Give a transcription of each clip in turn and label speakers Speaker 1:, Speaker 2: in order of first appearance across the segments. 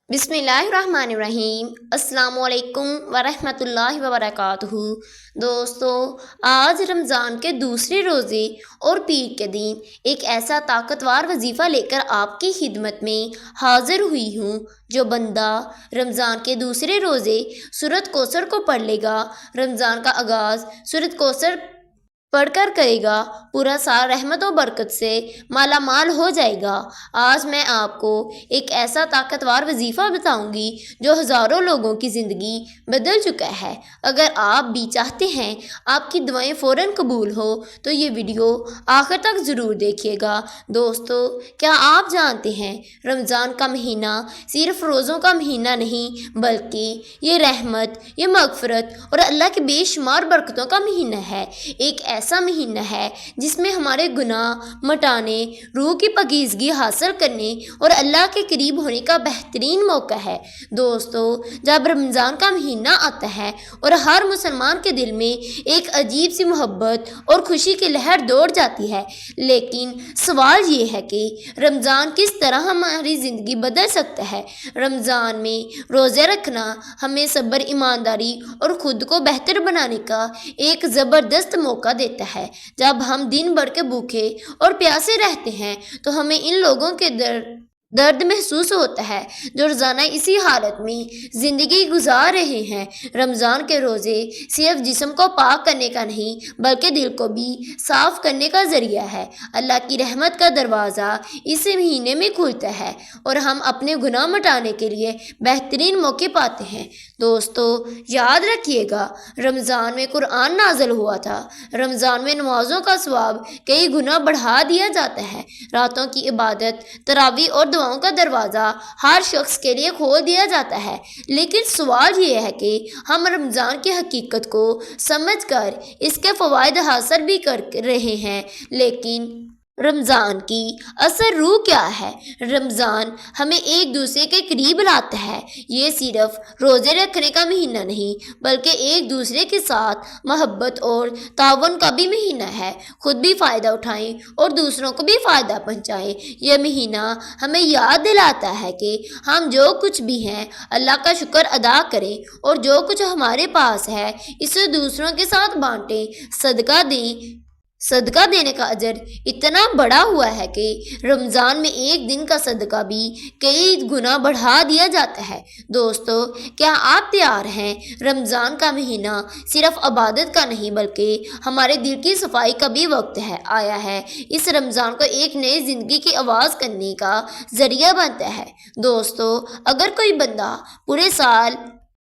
Speaker 1: بسم اللہ الرحمن الرحیم۔ السلام علیکم ورحمۃ اللہ وبرکاتہ۔ دوستو، آج رمضان کے دوسرے روزے اور پیر کے دن ایک ایسا طاقتور وظیفہ لے کر آپ کی خدمت میں حاضر ہوئی ہوں۔ جو بندہ رمضان کے دوسرے روزے سورۃ کوثر کو پڑھ لے گا، رمضان کا آغاز سورۃ کوثر پڑھ کر کرے گا، پورا سال رحمت و برکت سے مالا مال ہو جائے گا۔ آج میں آپ کو ایک ایسا طاقتور وظیفہ بتاؤں گی جو ہزاروں لوگوں کی زندگی بدل چکا ہے۔ اگر آپ بھی چاہتے ہیں آپ کی دعائیں فوراً قبول ہو تو یہ ویڈیو آخر تک ضرور دیکھیے گا۔ دوستو، کیا آپ جانتے ہیں رمضان کا مہینہ صرف روزوں کا مہینہ نہیں، بلکہ یہ رحمت، یہ مغفرت اور اللہ کی بے شمار برکتوں کا مہینہ ہے۔ ایک ایسا مہینہ ہے جس میں ہمارے گناہ مٹانے، روح کی پاکیزگی حاصل کرنے اور اللہ کے قریب ہونے کا بہترین موقع ہے۔ دوستو، جب رمضان کا مہینہ آتا ہے اور ہر مسلمان کے دل میں ایک عجیب سی محبت اور خوشی کی لہر دوڑ جاتی ہے۔ لیکن سوال یہ ہے کہ رمضان کس طرح ہماری زندگی بدل سکتا ہے۔ رمضان میں روزے رکھنا ہمیں صبر، ایمانداری اور خود کو بہتر بنانے کا ایک زبردست موقع دیتا ہے۔ جب ہم دن بھر کے بھوکے اور پیاسے رہتے ہیں تو ہمیں ان لوگوں کے درد محسوس ہوتا ہے جو روزانہ اسی حالت میں زندگی گزار رہے ہیں۔ رمضان کے روزے صرف جسم کو پاک کرنے کا نہیں بلکہ دل کو بھی صاف کرنے کا ذریعہ ہے۔ اللہ کی رحمت کا دروازہ اس مہینے میں کھلتا ہے اور ہم اپنے گناہ مٹانے کے لیے بہترین موقع پاتے ہیں۔ دوستو، یاد رکھیے گا، رمضان میں قرآن نازل ہوا تھا۔ رمضان میں نمازوں کا ثواب کئی گنا بڑھا دیا جاتا ہے۔ راتوں کی عبادت، تراویح اور دعاؤں کا دروازہ ہر شخص کے لیے کھول دیا جاتا ہے۔ لیکن سوال یہ ہے کہ ہم رمضان کی حقیقت کو سمجھ کر اس کے فوائد حاصل بھی کر رہے ہیں، لیکن رمضان کی اصل روح کیا ہے؟ رمضان ہمیں ایک دوسرے کے قریب لاتا ہے۔ یہ صرف روزے رکھنے کا مہینہ نہیں بلکہ ایک دوسرے کے ساتھ محبت اور تعاون کا بھی مہینہ ہے۔ خود بھی فائدہ اٹھائیں اور دوسروں کو بھی فائدہ پہنچائیں۔ یہ مہینہ ہمیں یاد دلاتا ہے کہ ہم جو کچھ بھی ہیں اللہ کا شکر ادا کریں اور جو کچھ ہمارے پاس ہے اسے دوسروں کے ساتھ بانٹیں، صدقہ دیں۔ صدقہ دینے کا اجر اتنا بڑا ہوا ہے کہ رمضان میں ایک دن کا صدقہ بھی کئی گنا بڑھا دیا جاتا ہے۔ دوستو، کیا آپ تیار ہیں؟ رمضان کا مہینہ صرف عبادت کا نہیں بلکہ ہمارے دل کی صفائی کا بھی وقت آیا ہے۔ اس رمضان کو ایک نئی زندگی کی آغاز کرنے کا ذریعہ بنتا ہے۔ دوستو، اگر کوئی بندہ پورے سال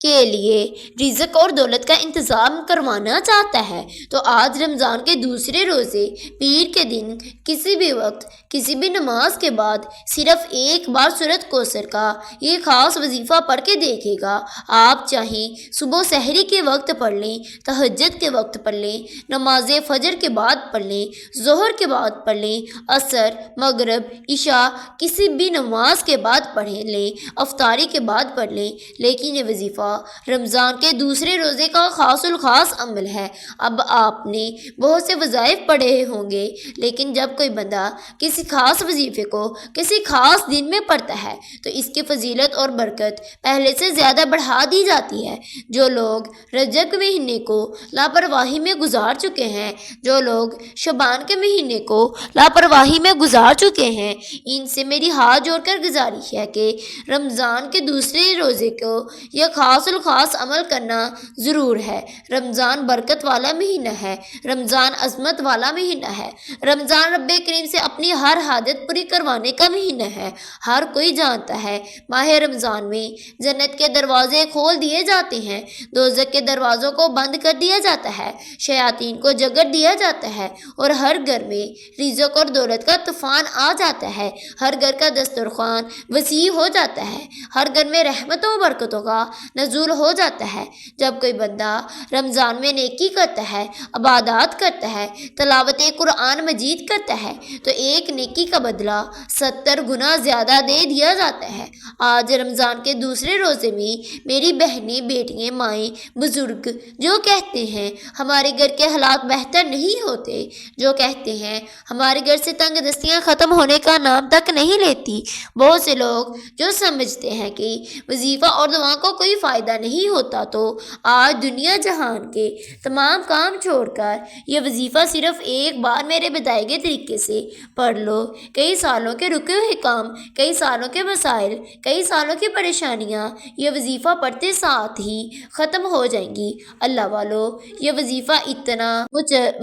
Speaker 1: کے لیے رزق اور دولت کا انتظام کروانا چاہتا ہے تو آج رمضان کے دوسرے روزے پیر کے دن کسی بھی وقت، کسی بھی نماز کے بعد صرف ایک بار سورۃ کوثر کا یہ خاص وظیفہ پڑھ کے دیکھے گا۔ آپ چاہیں صبح سحری کے وقت پڑھ لیں، تہجد کے وقت پڑھ لیں، نماز فجر کے بعد پڑھ لیں، ظہر کے بعد پڑھ لیں، عصر، مغرب، عشاء کسی بھی نماز کے بعد پڑھ لیں، افطاری کے بعد پڑھ لیں، لیکن یہ وظیفہ رمضان کے دوسرے روزے کا خاص الخاص عمل ہے۔ اب آپ نے بہت سے وظائف پڑھے ہوں گے، لیکن جب کوئی بندہ کسی خاص وظیفے کو کسی خاص دن میں پڑھتا ہے تو اس کی فضیلت اور برکت پہلے سے زیادہ بڑھا دی جاتی ہے۔ جو لوگ رجب کے مہینے کو لاپرواہی میں گزار چکے ہیں، جو لوگ شعبان کے مہینے کو لاپرواہی میں گزار چکے ہیں، ان سے میری ہاتھ جوڑ کر گزارش ہے کہ رمضان کے دوسرے روزے کو یہ خاص الخاص عمل کرنا ضرور ہے۔ رمضان برکت والا مہینہ ہے، رمضان عظمت والا مہینہ ہے، رمضان رب کریم سے اپنی ہر حاجت پوری کروانے کا مہینہ ہے۔ ہر کوئی جانتا ہے ماہ رمضان میں جنت کے دروازے کھول دیے جاتے ہیں، دوزخ کے دروازوں کو بند کر دیا جاتا ہے، شیاطین کو جگڑ دیا جاتا ہے اور ہر گھر میں رزق اور دولت کا طوفان آ جاتا ہے۔ ہر گھر کا دسترخوان وسیع ہو جاتا ہے، ہر گھر میں رحمتوں و برکتوں کا نزول ہو جاتا ہے۔ جب کوئی بندہ رمضان میں نیکی کرتا ہے، عبادات کرتا ہے، تلاوت قرآن مجید کرتا ہے تو ایک نیکی کا بدلہ 70 گنا زیادہ دے دیا جاتا ہے۔ آج رمضان کے دوسرے روزے میں میری بہنیں، بیٹیاں، مائیں، بزرگ جو کہتے ہیں ہمارے گھر کے حالات بہتر نہیں ہوتے، جو کہتے ہیں ہمارے گھر سے تنگ دستیاں ختم ہونے کا نام تک نہیں لیتی، بہت سے لوگ جو سمجھتے ہیں کہ وظیفہ اور دعا کو کوئی فائدہ نہیں ہوتا، تو آج دنیا جہان کے تمام کام چھوڑ کر یہ وظیفہ صرف ایک بار میرے بتائے گئے طریقے سے پڑھ لو۔ کئی سالوں کے رکے ہوئے کام، کئی سالوں کے مسائل، کئی سالوں کی پریشانیاں یہ وظیفہ پڑھتے ساتھ ہی ختم ہو جائیں گی۔ اللہ والو، یہ وظیفہ اتنا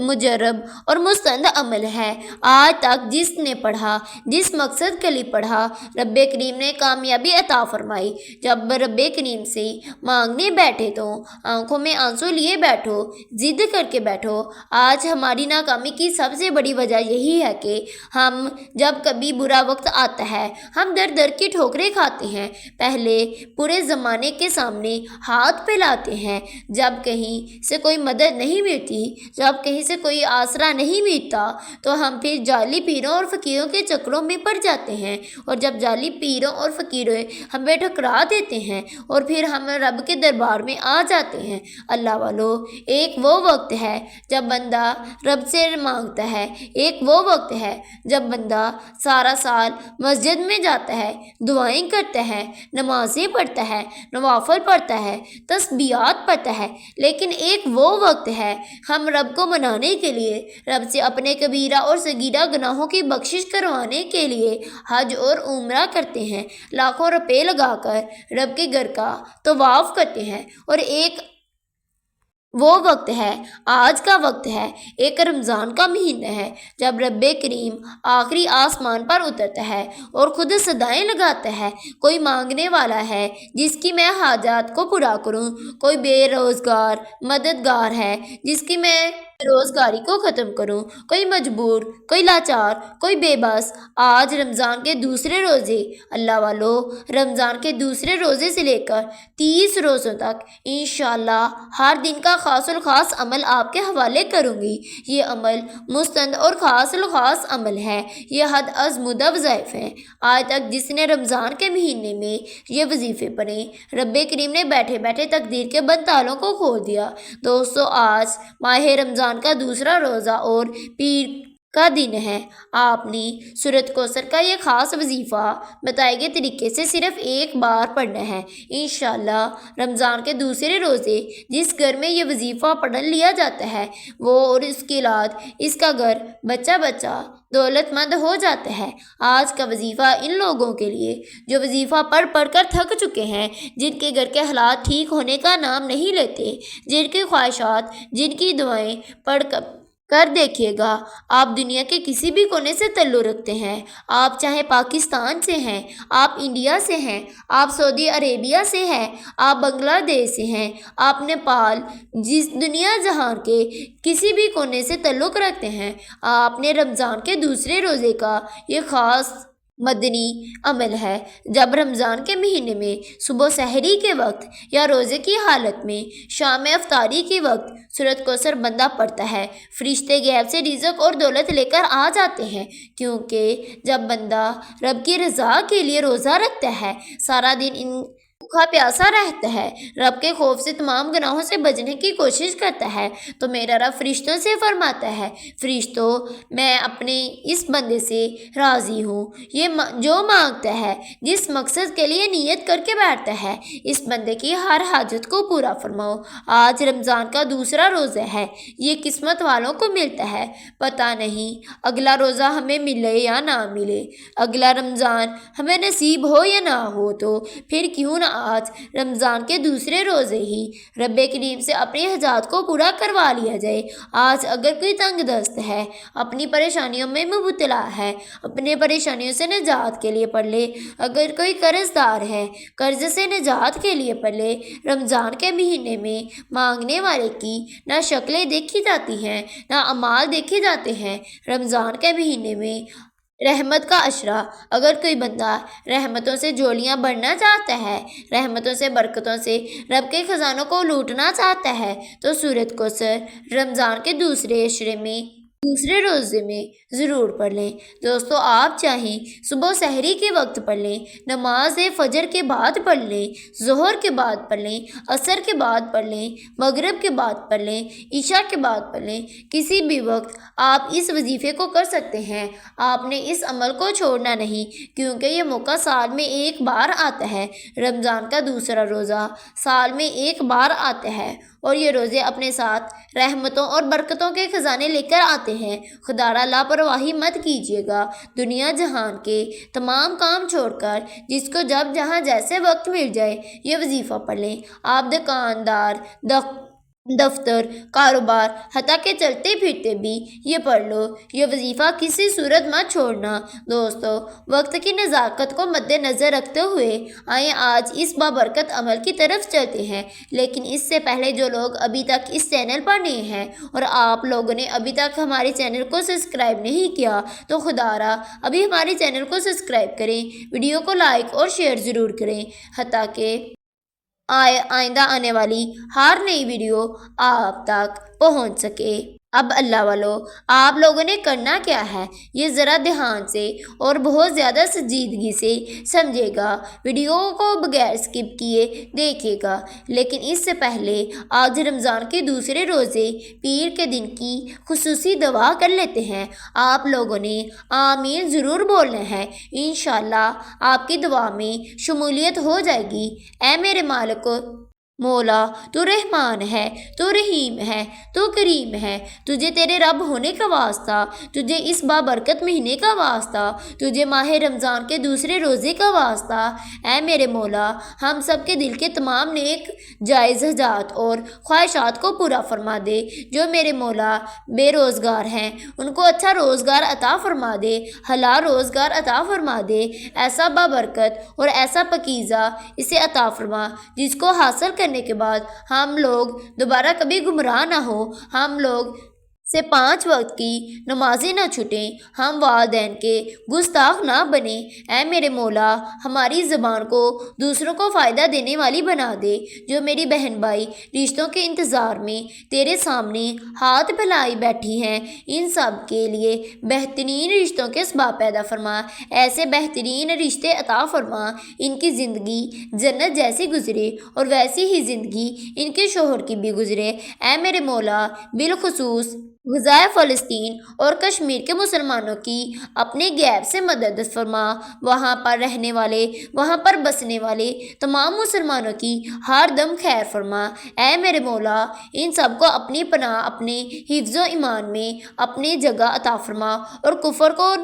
Speaker 1: مجرب اور مستند عمل ہے، آج تک جس نے پڑھا، جس مقصد کے لیے پڑھا، رب کریم نے کامیابی عطا فرمائی۔ جب رب کریم سے مانگنے بیٹھے تو آنکھوں میں آنسو لیے بیٹھو، ضد کر کے بیٹھو۔ آج ہماری ناکامی کی سب سے بڑی وجہ یہی ہے کہ ہم جب کبھی برا وقت آتا ہے، ہم در در کی ٹھوکریں کھاتے ہیں، پہلے پورے زمانے کے سامنے ہاتھ پھیلاتے ہیں، جب کہیں سے کوئی مدد نہیں ملتی، جب کہیں سے کوئی آسرا نہیں ملتا تو ہم پھر جعلی پیروں اور فقیروں کے چکروں میں پڑ جاتے ہیں، اور جب جعلی پیروں اور فقیروں ہمیں ٹھکرا دیتے ہیں اور پھر ہم رب کے دربار میں آ جاتے ہیں۔ اللہ والو، ایک وہ وقت ہے جب بندہ رب سے مانگتا ہے، ایک وہ وقت ہے جب بندہ سارا سال مسجد میں جاتا ہے، دعائیں کرتا ہے، نمازیں پڑھتا ہے، نوافل پڑھتا ہے، تسبیحات پڑھتا ہے، لیکن ایک وہ وقت ہے ہم رب کو منانے کے لیے، رب سے اپنے کبیرہ اور صغیرہ گناہوں کی بخشش کروانے کے لیے حج اور عمرہ کرتے ہیں، لاکھوں روپے لگا کر رب کے گھر کا طواف کرتے ہیں، اور ایک وہ وقت ہے، آج کا وقت ہے، ایک رمضان کا مہینہ ہے جب رب کریم آخری آسمان پر اترتا ہے اور خود صدائیں لگاتا ہے، کوئی مانگنے والا ہے جس کی میں حاجات کو پورا کروں، کوئی بے روزگار مددگار ہے جس کی میں روزگاری کو ختم کروں، کوئی مجبور، کوئی لاچار، کوئی بے بس۔ آج رمضان کے دوسرے روزے، اللہ والو، رمضان کے دوسرے روزے سے لے کر 30 روزوں تک انشاءاللہ ہر دن کا خاص الخاص عمل آپ کے حوالے کروں گی۔ یہ عمل مستند اور خاص الخاص عمل ہے، یہ حد از مدہ وظائف ہیں۔ آج تک جس نے رمضان کے مہینے میں یہ وظیفے پڑھے، رب کریم نے بیٹھے بیٹھے تقدیر کے بند تالوں کو کھول دیا۔ دوستو، آج ماہ رمضان کا دوسرا روزہ اور پیر کا دن ہے۔ آپ نے سورۃ کوثر کا یہ خاص وظیفہ بتائے گئے طریقے سے صرف ایک بار پڑھنا ہے۔ انشاءاللہ رمضان کے دوسرے روزے جس گھر میں یہ وظیفہ پڑھ لیا جاتا ہے، وہ اور اس کی اولاد، اس کا گھر، بچہ بچہ دولت مند ہو جاتا ہے۔ آج کا وظیفہ ان لوگوں کے لیے جو وظیفہ پڑھ پڑھ کر تھک چکے ہیں، جن کے گھر کے حالات ٹھیک ہونے کا نام نہیں لیتے، جن کی خواہشات، جن کی دعائیں پڑھ کر دیکھیے گا، آپ دنیا کے کسی بھی کونے سے تعلق رکھتے ہیں، آپ چاہے پاکستان سے ہیں، آپ انڈیا سے ہیں، آپ سعودی عربیہ سے ہیں، آپ بنگلہ دیش سے ہیں، آپ نیپال، جس دنیا جہان کے کسی بھی کونے سے تعلق رکھتے ہیں، آپ نے رمضان کے دوسرے روزے کا یہ خاص مدنی عمل ہے۔ جب رمضان کے مہینے میں صبح سحری کے وقت یا روزے کی حالت میں شام افطاری کے وقت سورۃ کوثر بندہ پڑھتا ہے، فرشتے غیب سے رزق اور دولت لے کر آ جاتے ہیں، کیونکہ جب بندہ رب کی رضا کے لیے روزہ رکھتا ہے، سارا دن بھوکا پیاسا رہتا ہے، رب کے خوف سے تمام گناہوں سے بچنے کی کوشش کرتا ہے، تو میرا رب فرشتوں سے فرماتا ہے، فرشتوں، میں اپنے اس بندے سے راضی ہوں، یہ جو مانگتا ہے، جس مقصد کے لیے نیت کر کے بیٹھتا ہے، اس بندے کی ہر حاجت کو پورا فرماؤ۔ آج رمضان کا دوسرا روزہ ہے، یہ قسمت والوں کو ملتا ہے، پتہ نہیں اگلا روزہ ہمیں ملے یا نہ ملے، اگلا رمضان ہمیں نصیب ہو یا نہ ہو، تو پھر کیوں نہ آج رمضان کے دوسرے روزے ہی رب کریم سے اپنی حاجات کو پورا کروا لیا جائے۔ آج اگر کوئی تنگ دست ہے، اپنی پریشانیوں میں مبتلا ہے، اپنے پریشانیوں سے نجات کے لیے پڑھ لے، اگر کوئی قرض دار ہے، قرض سے نجات کے لیے پڑھ لے۔ رمضان کے مہینے میں مانگنے والے کی نہ شکلیں دیکھی جاتی ہیں، نہ اعمال دیکھے جاتے ہیں۔ رمضان کے مہینے میں رحمت کا اشرہ، اگر کوئی بندہ رحمتوں سے جولیاں بھرنا چاہتا ہے، رحمتوں سے برکتوں سے رب کے خزانوں کو لوٹنا چاہتا ہے، تو سورۃ کوثر رمضان کے دوسرے روزے میں ضرور پڑھ لیں۔ دوستو، آپ چاہیں صبح سحری کے وقت پڑھ لیں، نماز فجر کے بعد پڑھ لیں، ظہر کے بعد پڑھ لیں، عصر کے بعد پڑھ لیں، مغرب کے بعد پڑھ لیں، عشاء کے بعد پڑھ لیں، کسی بھی وقت آپ اس وظیفے کو کر سکتے ہیں۔ آپ نے اس عمل کو چھوڑنا نہیں، کیونکہ یہ موقع سال میں ایک بار آتا ہے۔ رمضان کا دوسرا روزہ سال میں ایک بار آتا ہے، اور یہ روزے اپنے ساتھ رحمتوں اور برکتوں کے خزانے لے کر آتے ہیں۔ خدارہ لاپرواہی مت کیجیے گا۔ دنیا جہان کے تمام کام چھوڑ کر جس کو جب جہاں جیسے وقت مل جائے یہ وظیفہ پڑھ لیں۔ آپ دکاندار، دفتر، کاروبار، حتیٰ کہ چلتے پھرتے بھی یہ پڑھ لو۔ یہ وظیفہ کسی صورت مت چھوڑنا۔ دوستو، وقت کی نزاکت کو مد نظر رکھتے ہوئے آئیں آج اس بابرکت عمل کی طرف چلتے ہیں۔ لیکن اس سے پہلے جو لوگ ابھی تک اس چینل پر نہیں ہیں اور آپ لوگوں نے ابھی تک ہمارے چینل کو سبسکرائب نہیں کیا، تو خدارہ ابھی ہمارے چینل کو سبسکرائب کریں، ویڈیو کو لائک اور شیئر ضرور کریں، حتیٰ کہ آئندہ آنے والی ہر نئی ویڈیو آپ تک پہنچ سکے۔ اب اللہ والو، آپ لوگوں نے کرنا کیا ہے، یہ ذرا دھیان سے اور بہت زیادہ سنجیدگی سے سمجھے گا، ویڈیو کو بغیر سکپ کیے دیکھے گا۔ لیکن اس سے پہلے آج رمضان کے دوسرے روزے پیر کے دن کی خصوصی دعا کر لیتے ہیں۔ آپ لوگوں نے آمین ضرور بولنا ہے، انشاءاللہ آپ کی دعا میں شمولیت ہو جائے گی۔ اے میرے مالک مولا، تو رحمان ہے، تو رحیم ہے، تو کریم ہے، تجھے تیرے رب ہونے کا واسطہ، تجھے اس بابرکت مہینے کا واسطہ، تجھے ماہ رمضان کے دوسرے روزے کا واسطہ۔ اے میرے مولا، ہم سب کے دل کے تمام نیک جائز حاجات اور خواہشات کو پورا فرما دے۔ جو میرے مولا بے روزگار ہیں ان کو اچھا روزگار عطا فرما دے، حلال روزگار عطا فرما دے، ایسا بابرکت اور ایسا پاکیزہ اسے عطا فرما جس کو حاصل کرنے کے بعد ہم لوگ دوبارہ کبھی گمراہ نہ ہو، ہم لوگ سے 5 وقت کی نمازیں نہ چھوٹیں، ہم والدین کے گستاخ نہ بنیں۔ اے میرے مولا، ہماری زبان کو دوسروں کو فائدہ دینے والی بنا دے۔ جو میری بہن بھائی رشتوں کے انتظار میں تیرے سامنے ہاتھ پھیلائی بیٹھی ہیں، ان سب کے لیے بہترین رشتوں کے اسباب پیدا فرما، ایسے بہترین رشتے عطا فرما ان کی زندگی جنت جیسی گزرے اور ویسی ہی زندگی ان کے شوہر کی بھی گزرے۔ اے میرے مولا، بالخصوص غزۂ فلسطین اور کشمیر کے مسلمانوں کی اپنے غیب سے مدد فرما، وہاں پر رہنے والے، وہاں پر بسنے والے تمام مسلمانوں کی ہر دم خیر فرما۔ اے میرے مولا، ان سب کو اپنی پناہ، اپنے حفظ و ایمان میں اپنی جگہ عطا فرما اور کفر کو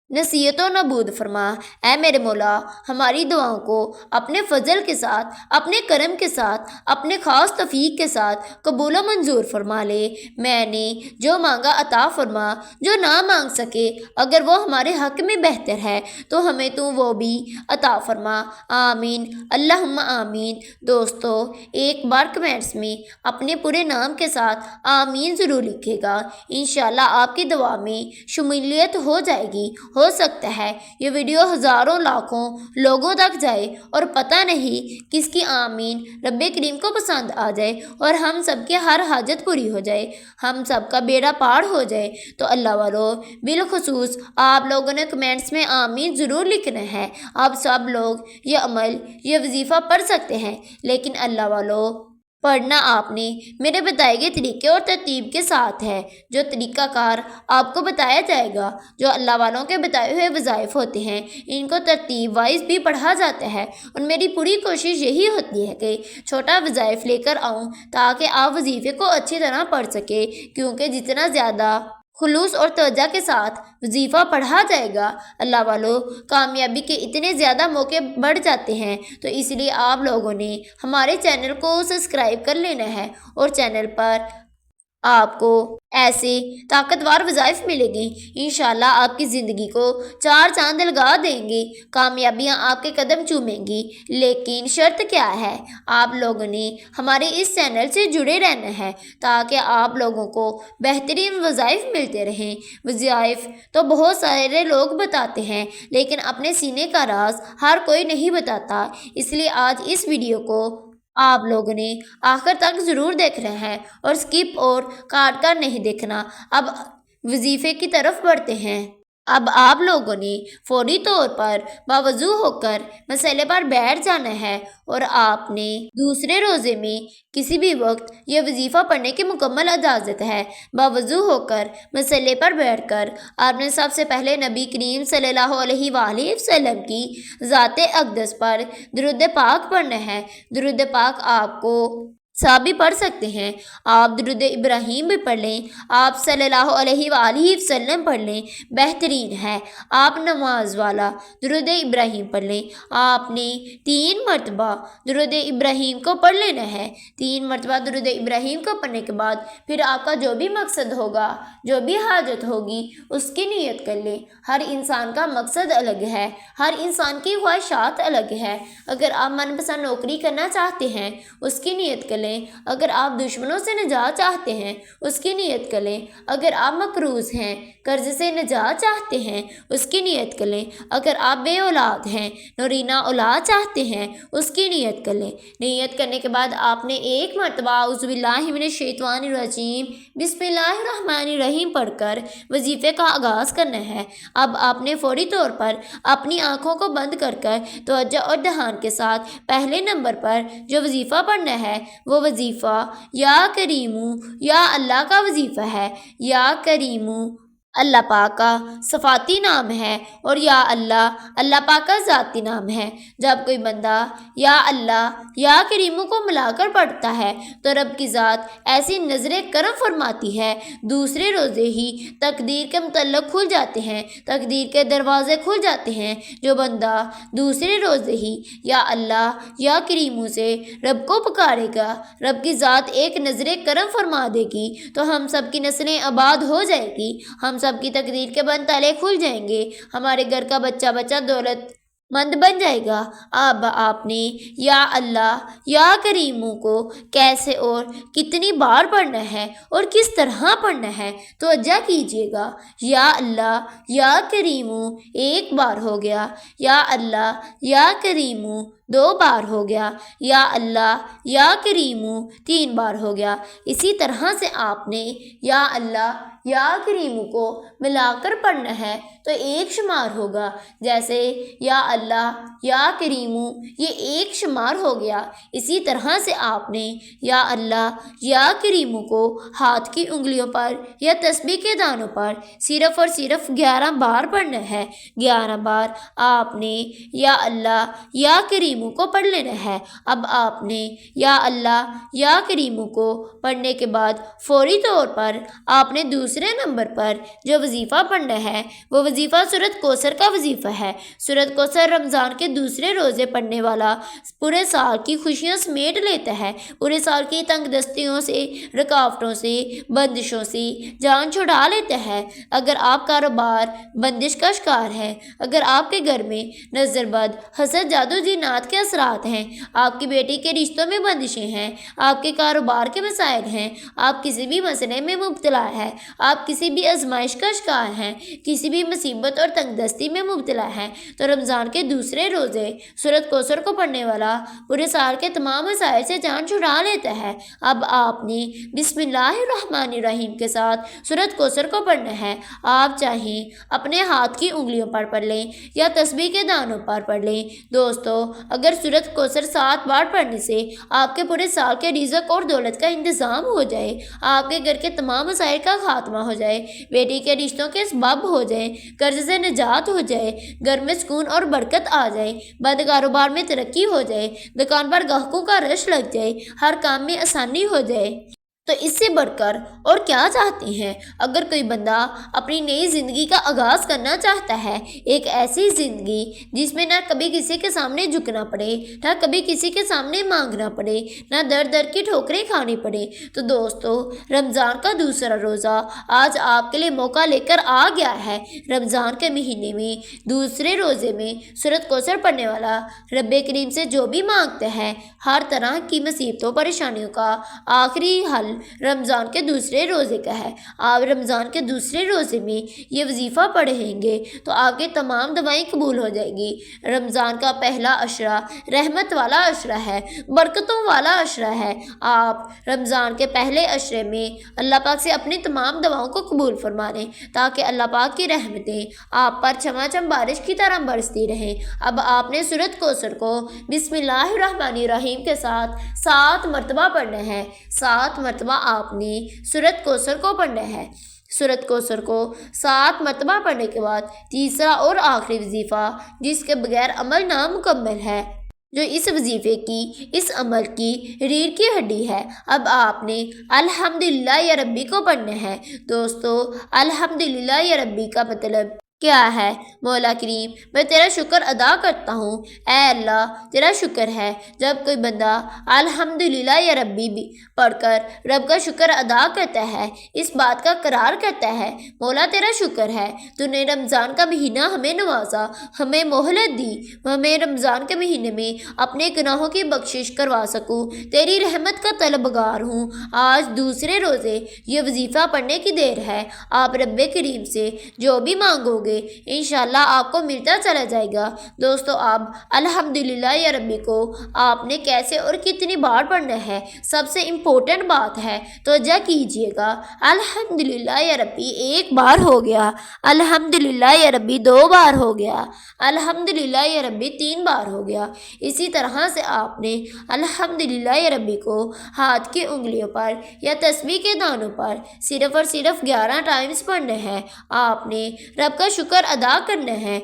Speaker 1: نصیحت و نبود فرما۔ اے میرے مولا، ہماری دعاؤں کو اپنے فضل کے ساتھ، اپنے کرم کے ساتھ، اپنے خاص توفیق کے ساتھ قبول و منظور فرما لے۔ میں نے جو مانگا عطا فرما، جو نہ مانگ سکے اگر وہ ہمارے حق میں بہتر ہے تو ہمیں تو وہ بھی عطا فرما۔ آمین، اللہم آمین۔ دوستو، ایک بار کمنٹس میں اپنے پورے نام کے ساتھ آمین ضرور لکھے گا، انشاءاللہ آپ کی دعا میں شمولیت ہو جائے گی۔ ہو سکتا ہے یہ ویڈیو ہزاروں لاکھوں لوگوں تک جائے اور پتہ نہیں کس کی آمین رب کریم کو پسند آ جائے اور ہم سب کی ہر حاجت پوری ہو جائے، ہم سب کا بیڑا پار ہو جائے۔ تو اللہ والو، بالخصوص آپ لوگوں نے کمنٹس میں آمین ضرور لکھنا ہے۔ آپ سب لوگ یہ عمل، یہ وظیفہ پڑھ سکتے ہیں، لیکن اللہ والو پڑھنا آپ نے میرے بتائے گئے طریقے اور ترتیب کے ساتھ ہے۔ جو طریقہ کار آپ کو بتایا جائے گا، جو اللہ والوں کے بتائے ہوئے وظائف ہوتے ہیں، ان کو ترتیب وائز بھی پڑھا جاتا ہے، اور میری پوری کوشش یہی ہوتی ہے کہ چھوٹا وظائف لے کر آؤں تاکہ آپ وظیفے کو اچھی طرح پڑھ سکے، کیونکہ جتنا زیادہ خلوص اور توجہ کے ساتھ وظیفہ پڑھا جائے گا، اللہ والو کامیابی کے اتنے زیادہ موقع بڑھ جاتے ہیں۔ تو اس لیے آپ لوگوں نے ہمارے چینل کو سبسکرائب کر لینا ہے، اور چینل پر آپ کو ایسے طاقتور وظائف ملیں گے، انشاءاللہ آپ کی زندگی کو چار چاند لگا دیں گے، کامیابیاں آپ کے قدم چومیں گی۔ لیکن شرط کیا ہے؟ آپ لوگوں نے ہمارے اس چینل سے جڑے رہنا ہے تاکہ آپ لوگوں کو بہترین وظائف ملتے رہیں۔ وظائف تو بہت سارے لوگ بتاتے ہیں لیکن اپنے سینے کا راز ہر کوئی نہیں بتاتا، اس لیے آج اس ویڈیو کو آپ لوگوں نے آخر تک ضرور دیکھنا ہے اور سکپ اور کاٹ کر نہیں دیکھنا۔ اب وظیفے کی طرف بڑھتے ہیں۔ اب آپ لوگوں نے فوری طور پر باوضو ہو کر مسئلے پر بیٹھ جانا ہے اور آپ نے دوسرے روزے میں کسی بھی وقت یہ وظیفہ پڑھنے کی مکمل اجازت ہے۔ باوضو ہو کر مسئلے پر بیٹھ کر آپ نے سب سے پہلے نبی کریم صلی اللہ علیہ وآلہ وسلم کی ذات اقدس پر درود پاک پڑھنا ہے۔ درود پاک آپ کو سب بھی پڑھ سکتے ہیں، آپ درود ابراہیم بھی پڑھ لیں، آپ صلی اللہ علیہ وآلہ وسلم پڑھ لیں، بہترین ہے۔ آپ نماز والا درود ابراہیم پڑھ لیں، آپ نے 3 مرتبہ درود ابراہیم کو پڑھ لینا ہے۔ 3 مرتبہ درود ابراہیم کو پڑھنے کے بعد پھر آپ کا جو بھی مقصد ہوگا، جو بھی حاجت ہوگی، اس کی نیت کر لیں۔ ہر انسان کا مقصد الگ ہے، ہر انسان کی خواہشات الگ ہے۔ اگر آپ من پسند نوکری کرنا چاہتے ہیں، اس کی نیت کر لیں۔ اگر آپ دشمنوں سے نجات چاہتے ہیں، اس کی نیت کر لیں۔ اگر آپ مقروض ہیں، قرض سے نجات چاہتے ہیں، اس کی نیت کر لیں۔ اگر آپ بے اولاد ہیں، نورینہ اولاد چاہتے ہیں، اس کی نیت کر لیں۔ نیت کرنے کے بعد آپ نے 1 مرتبہ اعوذ باللہ من الشیطان الرجیم بسم اللہ الرحمن الرحیم پڑھ کر وظیفے کا آغاز کرنا ہے۔ اب آپ نے فوری طور پر اپنی آنکھوں کو بند کر توجہ اور دھیان کے ساتھ پہلے نمبر پر جو وظیفہ پڑھنا ہے وہ وظیفہ یا کریمو یا اللہ کا وظیفہ ہے۔ یا کریمو اللہ پاک کا صفاتی نام ہے اور یا اللہ پاک کا ذاتی نام ہے۔ جب کوئی بندہ یا اللہ یا کریمو کو ملا کر پڑھتا ہے تو رب کی ذات ایسی نظر کرم فرماتی ہے، دوسرے روزے ہی تقدیر کے متعلق کھل جاتے ہیں، تقدیر کے دروازے کھل جاتے ہیں۔ جو بندہ دوسرے روزے ہی یا اللہ یا کریمو سے رب کو پکارے گا، رب کی ذات ایک نظر کرم فرما دے گی تو ہم سب کی نسلیں آباد ہو جائے گی، ہم سب کی تقدیر کے بند تالے کھل جائیں گے، ہمارے گھر کا بچہ دولت مند بن جائے گا۔ اب آپ نے یا اللہ یا کریمو کو کیسے اور کتنی بار پڑھنا ہے اور کس طرح پڑھنا ہے توجہ کیجیے گا۔ یا اللہ یا کریمو 1 بار ہو گیا، یا اللہ یا کریمو 2 بار ہو گیا، یا اللہ یا کریمو 3 بار ہو گیا۔ اسی طرح سے آپ نے یا اللہ یا کریمو کو ملا کر پڑھنا ہے تو 1 شمار ہوگا، جیسے یا اللہ یا کریمو یہ 1 شمار ہو گیا۔ اسی طرح سے آپ نے یا اللہ یا کریمو کو ہاتھ کی انگلیوں پر یا تسبیح کے دانوں پر صرف اور صرف 11 بار پڑھنا ہے۔ 11 بار آپ نے یا اللہ یا کریمو کو پڑھ لینا ہے۔ اب آپ نے یا اللہ یا کریمو کو پڑھنے کے بعد فوری طور پر آپ نے دوسرے نمبر پر جو وظیفہ پڑھنا ہے وہ وظیفہ سورۃ کوثر کا وظیفہ ہے۔ سورۃ کوثر رمضان کے دوسرے روزے پڑھنے والا پورے سال کی خوشیاں سمیٹ لیتا ہے، پورے سال کی تنگ دستیوں سے، رکاوٹوں سے، بندشوں سے جان چھڑا لیتا ہے۔ اگر آپ کاروبار بندش کا شکار ہے، اگر آپ کے گھر میں نظر بد، حسد، جادو جنات کے اثرات ہیں، آپ کی بیٹی کے رشتوں میں بندشیں ہیں، آپ کے کاروبار کے مسائل ہیں، آپ کسی بھی مسئلے میں مبتلا ہے، آپ کسی بھی آزمائش کا شکار ہیں، کسی بھی مصیبت اور تنگ دستی میں مبتلا ہے، تو رمضان کے دوسرے روزے سورۃ کوثر کو پڑھنے والا پورے سال کے تمام مسائل سے جان چھڑا لیتا ہے۔ اب آپ نے بسم اللہ الرحمن الرحیم کے ساتھ سورۃ کوثر کو پڑھنا ہے۔ آپ چاہیں اپنے ہاتھ کی انگلیوں پر پڑھ لیں یا تسبیح کے دانوں پر پڑھ لیں۔ دوستو، اگر سورۃ کوثر 7 بار پڑھنے سے آپ کے پورے سال کے رزق اور دولت کا انتظام ہو جائے، آپ کے گھر کے تمام مسائل کا خاتمہ ہو جائے، بیٹی کے رشتوں کے اسباب ہو جائے، قرض سے نجات ہو جائے، گھر میں سکون اور برکت آ جائے، بند کاروبار میں ترقی ہو جائے، دکان پر گاہکوں کا رش لگ جائے، ہر کام میں آسانی ہو جائے، تو اس سے بڑھ کر اور کیا چاہتے ہیں؟ اگر کوئی بندہ اپنی نئی زندگی کا آغاز کرنا چاہتا ہے، ایک ایسی زندگی جس میں نہ کبھی کسی کے سامنے جھکنا پڑے، نہ کبھی کسی کے سامنے مانگنا پڑے، نہ در در کی ٹھوکریں کھانی پڑے، تو دوستو رمضان کا دوسرا روزہ آج آپ کے لیے موقع لے کر آ گیا ہے۔ رمضان کے مہینے میں دوسرے روزے میں سورۃ کوثر پڑھنے والا رب کریم سے جو بھی مانگتا ہے، ہر طرح کی مصیبتوں پریشانیوں کا آخری حل رمضان کے دوسرے روزے کا ہے۔ آپ رمضان کے دوسرے روزے میں یہ وظیفہ پڑھیں گے تو آپ کے تمام دعائیں قبول ہو جائیں گی۔ رمضان کا پہلا عشرہ رحمت والا عشرہ ہے، برکتوں والا عشرہ ہے۔ آپ رمضان کے پہلے عشرے میں اللہ پاک سے اپنی تمام دعاؤں کو قبول فرما لیں تاکہ اللہ پاک کی رحمتیں آپ پر چھماچم بارش کی طرح برستی رہیں۔ اب آپ نے سورۃ کوثر کو بسم اللہ الرحمن الرحیم کے ساتھ 7 مرتبہ پڑھنا ہے۔ 7 مرتبہ آپ نے سورۃ کوثر کو پڑھنا ہے۔ سورۃ کوثر کو 7 مرتبہ پڑھنے کے بعد تیسرا اور آخری وظیفہ جس کے بغیر عمل نامکمل ہے، جو اس وظیفے کی، اس عمل کی ریڑھ کی ہڈی ہے، اب آپ نے الحمدللہ یا ربی کو پڑھنا ہے۔ دوستو الحمدللہ یا ربی کا مطلب کیا ہے؟ مولا کریم میں تیرا شکر ادا کرتا ہوں، اے اللہ تیرا شکر ہے۔ جب کوئی بندہ الحمدللہ یا ربی بھی پڑھ کر رب کا شکر ادا کرتا ہے، اس بات کا قرار کرتا ہے مولا تیرا شکر ہے، تو نے رمضان کا مہینہ ہمیں نوازا، ہمیں مہلت دی، ہمیں رمضان کے مہینے میں اپنے گناہوں کی بخشش کروا سکوں، تیری رحمت کا طلبگار ہوں۔ آج دوسرے روزے یہ وظیفہ پڑھنے کی دیر ہے۔ آپ رب کریم سے جو بھی مانگو گے انشاءاللہ آپ کو ملتا چلا جائے گا۔ دوستو آپ الحمدللہ یا ربی کو آپ نے کیسے اور کتنی بار پڑھنا ہے، سب سے امپورٹنٹ بات ہے، توجہ کیجئے گا۔ الحمدللہ یا ربی 1 بار ہو گیا، الحمدللہ یا ربی 2 بار ہو گیا، الحمدللہ یا ربی 3 بار ہو گیا۔ اسی طرح سے آپ نے الحمدللہ یا ربی کو ہاتھ کی انگلیوں پر یا تسبیح کے دانوں پر صرف اور صرف 11 ٹائمز پڑھنا ہے۔ آپ نے رب کا شکر ادا کرنا ہے۔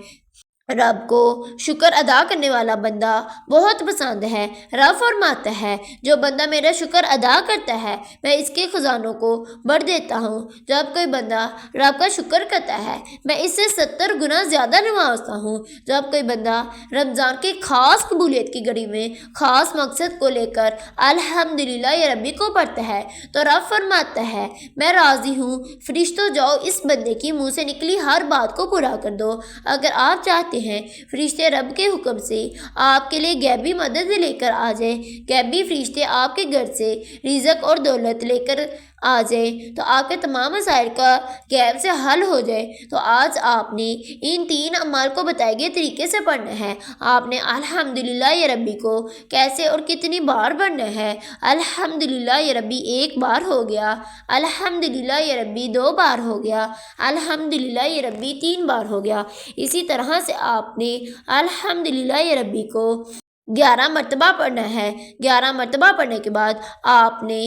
Speaker 1: رب کو شکر ادا کرنے والا بندہ بہت پسند ہے۔ رب فرماتا ہے جو بندہ میرا شکر ادا کرتا ہے میں اس کے خزانوں کو بڑھ دیتا ہوں۔ جب کوئی بندہ رب کا شکر کرتا ہے میں اس سے 70 گنا زیادہ نوازتا ہوں۔ جب کوئی بندہ رمضان کی خاص قبولیت کی گھڑی میں خاص مقصد کو لے کر الحمدللہ یا ربی کو پڑھتا ہے تو رب فرماتا ہے میں راضی ہوں، فرشتوں جاؤ اس بندے کی منہ سے نکلی ہر بات کو پورا کر دو۔ اگر آپ چاہتے ہیں فرشتے رب کے حکم سے آپ کے لیے غیبی مدد لے کر آ جائیں، غیبی فرشتے آپ کے گھر سے رزق اور دولت لے کر آ جائیں، تو آپ کے تمام مسائل کا غیب سے حل ہو جائے، تو آج آپ نے ان 3 اعمال کو بتائے گئے طریقے سے پڑھنا ہے۔ آپ نے الحمدللہ یا ربی کو کیسے اور کتنی بار پڑھنا ہے؟ الحمدللہ یا ربی 1 بار ہو گیا، الحمدللہ یا ربی 2 بار ہو گیا، الحمدللہ یا ربی 3 بار ہو گیا۔ اسی طرح سے آپ نے الحمدللہ یا ربی کو 11 مرتبہ پڑھنا ہے۔ 11 مرتبہ پڑھنے کے بعد آپ نے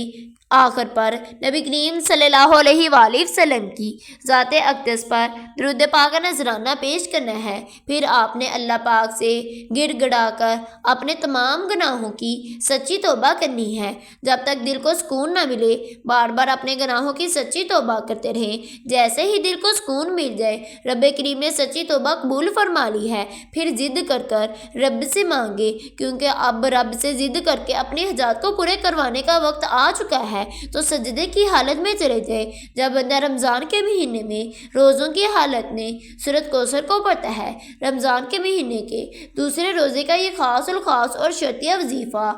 Speaker 1: آخر پر نبی کریم صلی اللہ علیہ وآلہ وسلم کی ذات اقدس پر درود پاک کا نذرانہ پیش کرنا ہے۔ پھر آپ نے اللہ پاک سے گڑ گڑا کر اپنے تمام گناہوں کی سچی توبہ کرنی ہے۔ جب تک دل کو سکون نہ ملے بار بار اپنے گناہوں کی سچی توبہ کرتے رہیں۔ جیسے ہی دل کو سکون مل جائے رب کریم نے سچی توبہ قبول فرما لی ہے، پھر ضد کر کر رب سے مانگے، کیونکہ اب رب سے ضد کر کے اپنے حاجات کو پورے کروانے کا وقت آ چکا ہے، تو سجدے کی حالت میں چلے جائے۔ جب بندہ رمضان کے مہینے میں روزوں کی حالت میں سورۃ کوثر کو پڑھتا ہے، رمضان کے مہینے کے دوسرے روزے کا یہ خاص الخاص اور شرطیہ وظیفہ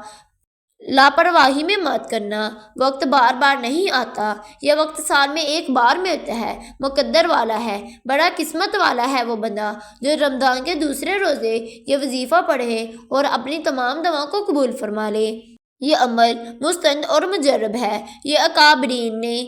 Speaker 1: لاپرواہی میں مت کرنا۔ وقت بار بار نہیں آتا، یہ وقت سال میں 1 بار ملتا ہے، مقدر والا ہے، بڑا قسمت والا ہے وہ بندہ جو رمضان کے دوسرے روزے یہ وظیفہ پڑھے اور اپنی تمام دعاؤں کو قبول فرما لے۔ یہ عمل مستند اور مجرب ہے، یہ اکابرین نے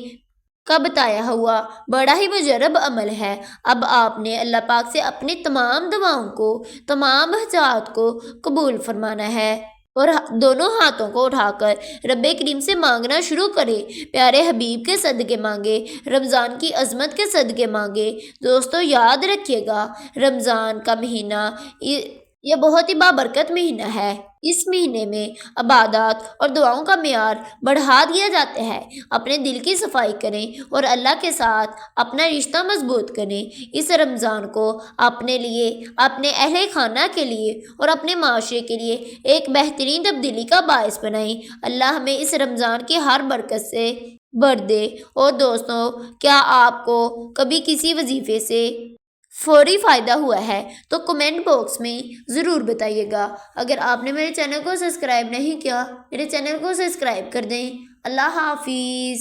Speaker 1: کا بتایا ہوا بڑا ہی مجرب عمل ہے۔ اب آپ نے اللہ پاک سے اپنی تمام دعاؤں کو، تمام حاجات کو قبول فرمانا ہے اور دونوں ہاتھوں کو اٹھا کر رب کریم سے مانگنا شروع کرے۔ پیارے حبیب کے صدقے مانگے، رمضان کی عظمت کے صدقے مانگے۔ دوستو یاد رکھیے گا رمضان کا مہینہ یہ بہت ہی بابرکت مہینہ ہے، اس مہینے میں عبادات اور دعاؤں کا معیار بڑھا دیا جاتا ہے۔ اپنے دل کی صفائی کریں اور اللہ کے ساتھ اپنا رشتہ مضبوط کریں۔ اس رمضان کو اپنے لیے، اپنے اہل خانہ کے لیے اور اپنے معاشرے کے لیے ایک بہترین تبدیلی کا باعث بنائیں۔ اللہ ہمیں اس رمضان کی ہر برکت سے بھر دے۔ اور دوستوں، کیا آپ کو کبھی کسی وظیفے سے فوری فائدہ ہوا ہے تو کمنٹ باکس میں ضرور بتائیے گا۔ اگر آپ نے میرے چینل کو سبسکرائب نہیں کیا، میرے چینل کو سبسکرائب کر دیں۔ اللہ حافظ۔